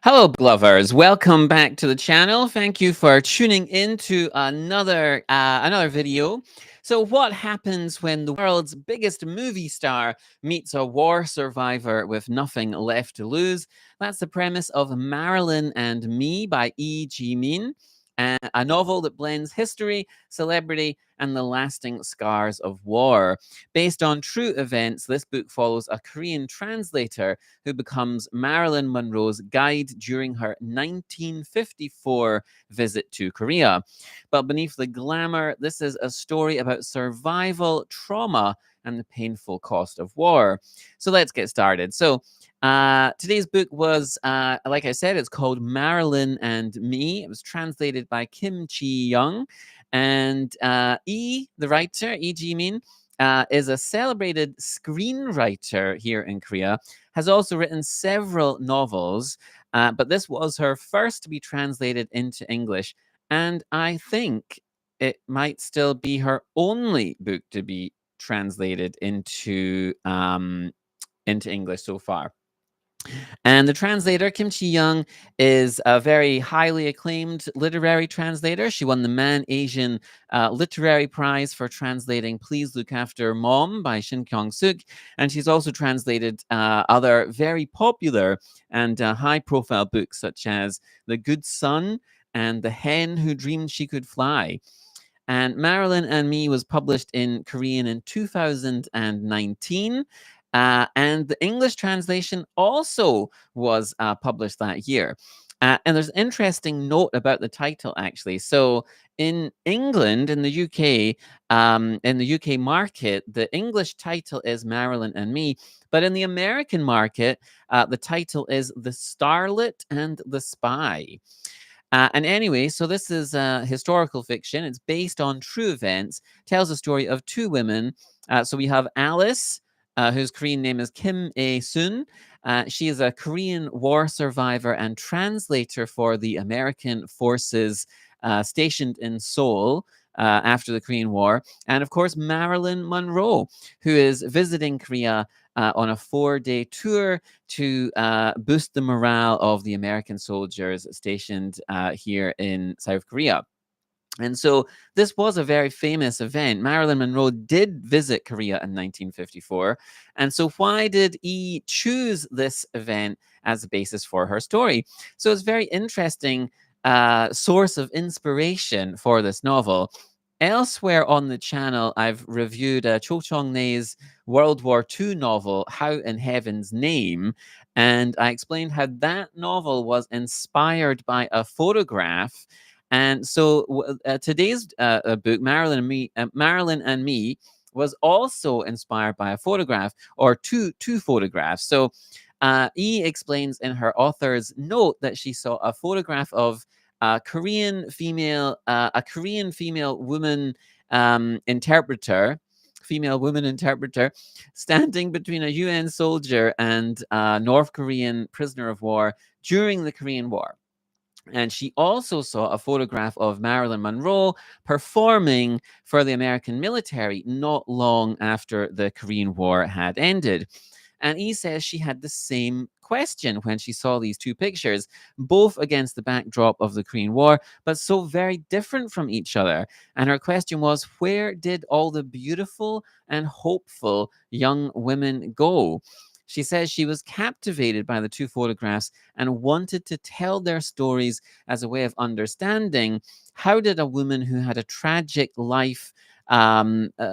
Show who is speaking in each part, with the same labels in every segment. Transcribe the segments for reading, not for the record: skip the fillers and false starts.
Speaker 1: Hello, book lovers. Welcome back to the channel. Thank you for tuning in to another video. So, what happens when the world's biggest movie star meets a war survivor with nothing left to lose? That's the premise of Marilyn and Me by E. G. Min, a novel that blends history, celebrity, and the lasting scars of war. Based on true events, this book follows a Korean translator who becomes Marilyn Monroe's guide during her 1954 visit to Korea. But beneath the glamour, this is a story about survival, trauma, and the painful cost of war. So let's get started. Today's book was, like I said, it's called Marilyn and Me. It was translated by Kim Chi-young. And the writer, E. Ji-min, is a celebrated screenwriter here in Korea, has also written several novels, but this was her first to be translated into English. And I think it might still be her only book to be translated into English so far. And the translator, Kim Chi-young, is a very highly acclaimed literary translator. She won the Man Asian Literary Prize for translating Please Look After Mom by Shin Kyung-suk. And she's also translated other very popular and high-profile books such as The Good Son and The Hen Who Dreamed She Could Fly. And Marilyn and Me was published in Korean in 2019. And the English translation also was published that year. And there's an interesting note about the title, actually. So in England, in the UK market, the English title is Marilyn and Me. But in the American market, the title is The Starlet and the Spy. And anyway, so this is historical fiction. It's based on true events, tells the story of two women. So we have Alice, whose Korean name is Kim A-sun. She is a Korean war survivor and translator for the American forces stationed in Seoul after the Korean War. And of course, Marilyn Monroe, who is visiting Korea on a 4-day tour to boost the morale of the American soldiers stationed here in South Korea. And so this was a very famous event. Marilyn Monroe did visit Korea in 1954. And so why did E choose this event as a basis for her story? So it's a very interesting source of inspiration for this novel. Elsewhere on the channel, I've reviewed Cho Chong-nae's World War II novel, How in Heaven's Name, and I explained how that novel was inspired by a photograph. And so today's book, Marilyn and Me, was also inspired by a photograph or two photographs. So E explains in her author's note that she saw a photograph of a Korean female woman interpreter, female woman interpreter, standing between a UN soldier and a North Korean prisoner of war during the Korean War. And she also saw a photograph of Marilyn Monroe performing for the American military not long after the Korean War had ended. And E says she had the same question when she saw these two pictures, both against the backdrop of the Korean War, but so very different from each other. And her question was, where did all the beautiful and hopeful young women go? She says she was captivated by the two photographs and wanted to tell their stories as a way of understanding how did a woman who had a tragic life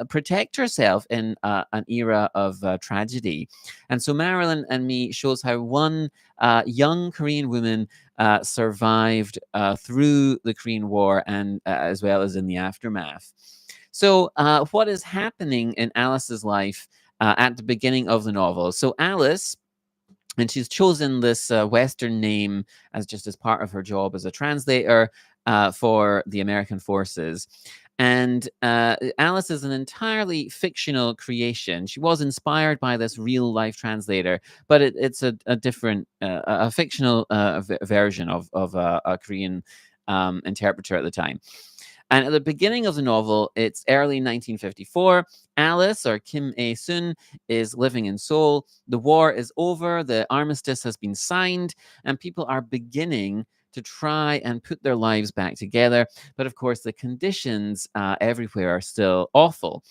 Speaker 1: protect herself in an era of tragedy. And so Marilyn and Me shows how one young Korean woman survived through the Korean War and as well as in the aftermath. So what is happening in Alice's life at the beginning of the novel? So Alice, and she's chosen this Western name as part of her job as a translator for the American forces. And Alice is an entirely fictional creation. She was inspired by this real life translator, but it's a different, a fictional version of a Korean interpreter at the time. And at the beginning of the novel, it's early 1954, Alice, or Kim A-sun, is living in Seoul. The war is over, the armistice has been signed, and people are beginning to try and put their lives back together. But of course, the conditions everywhere are still awful.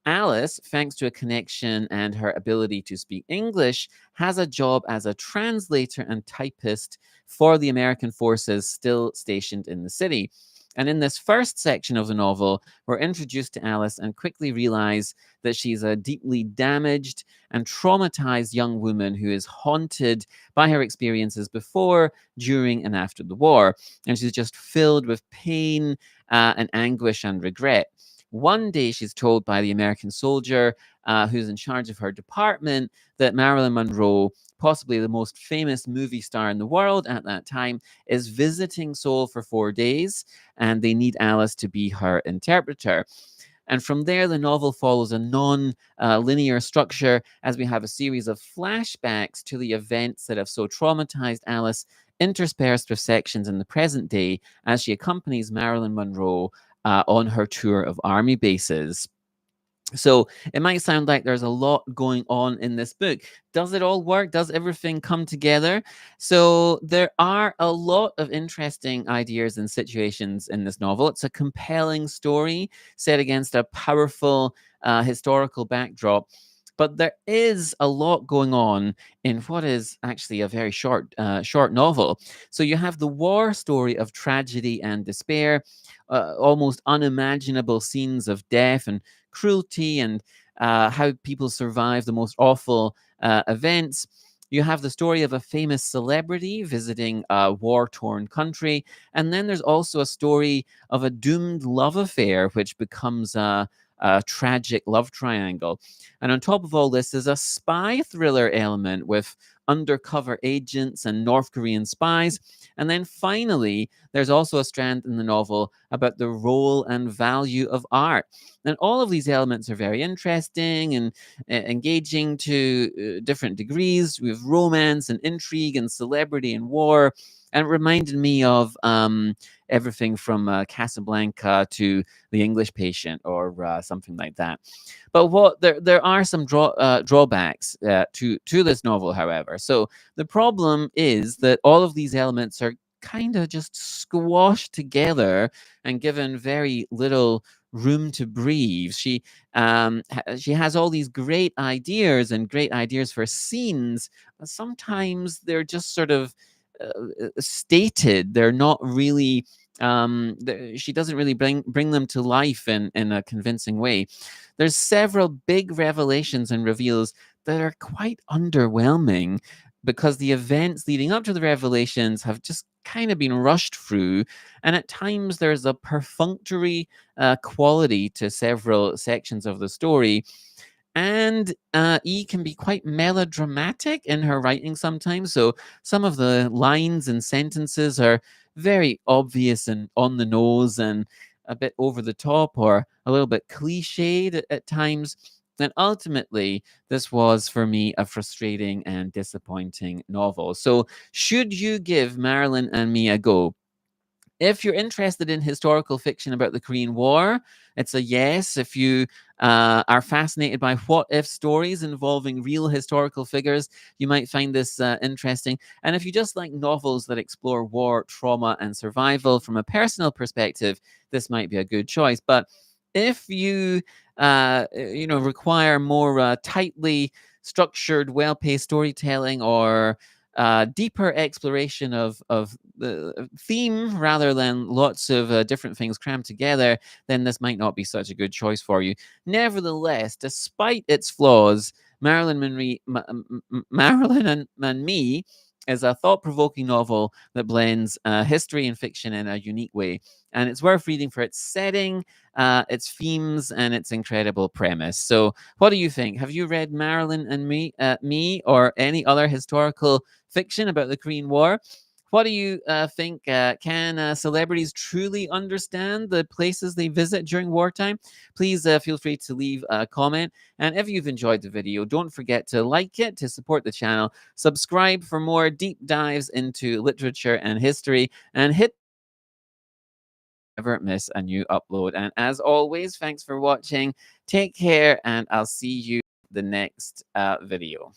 Speaker 1: Alice, thanks to a connection and her ability to speak English, has a job as a translator and typist for the American forces still stationed in the city. And in this first section of the novel, we're introduced to Alice and quickly realize that she's a deeply damaged and traumatized young woman who is haunted by her experiences before, during, and after the war. And she's just filled with pain and anguish and regret. One day, she's told by the American soldier who's in charge of her department that Marilyn Monroe, possibly the most famous movie star in the world at that time, is visiting Seoul for 4 days, and they need Alice to be her interpreter. And from there, the novel follows a non-linear structure as we have a series of flashbacks to the events that have so traumatized Alice, interspersed with sections in the present day as she accompanies Marilyn Monroe on her tour of army bases. So it might sound like there's a lot going on in this book. Does it all work? Does everything come together? So there are a lot of interesting ideas and situations in this novel. It's a compelling story set against a powerful historical backdrop. But there is a lot going on in what is actually a very short novel. So you have the war story of tragedy and despair, almost unimaginable scenes of death and cruelty, and how people survive the most awful events. You have the story of a famous celebrity visiting a war torn country. And then there's also a story of a doomed love affair, which becomes a tragic love triangle. And on top of all this is a spy thriller element with undercover agents and North Korean spies. And then finally, there's also a strand in the novel about the role and value of art. And all of these elements are very interesting and engaging to different degrees, with romance and intrigue and celebrity and war. And it reminded me of everything from Casablanca to The English Patient, or something like that. But there are some drawbacks to this novel, however. So the problem is that all of these elements are kind of just squashed together and given very little room to breathe. She has all these great ideas for scenes, but sometimes they're just sort of stated. They're not really. She doesn't really bring them to life in a convincing way. There's several big revelations and reveals that are quite underwhelming, because the events leading up to the revelations have just kind of been rushed through, and at times there's a perfunctory quality to several sections of the story. And E can be quite melodramatic in her writing sometimes. So some of the lines and sentences are very obvious and on the nose and a bit over the top, or a little bit cliched at times. And ultimately, this was for me a frustrating and disappointing novel. So, should you give Marilyn and Me a go? If you're interested in historical fiction about the Korean War, it's a yes. If you are fascinated by what if stories involving real historical figures, you might find this interesting. And if you just like novels that explore war, trauma, and survival from a personal perspective, this might be a good choice. But if you require more tightly structured, well-paced storytelling, or deeper exploration of the theme rather than lots of different things crammed together, then this might not be such a good choice for you. Nevertheless, despite its flaws, Marilyn and Me is a thought-provoking novel that blends history and fiction in a unique way, and it's worth reading for its setting, its themes, and its incredible premise. So, what do you think? Have you read Marilyn and Me, or any other historical fiction about the Korean War? What do you think? Can celebrities truly understand the places they visit during wartime? Please feel free to leave a comment. And if you've enjoyed the video, don't forget to like it to support the channel, subscribe for more deep dives into literature and history, and hit never miss a new upload. And as always, thanks for watching. Take care, and I'll see you the next video.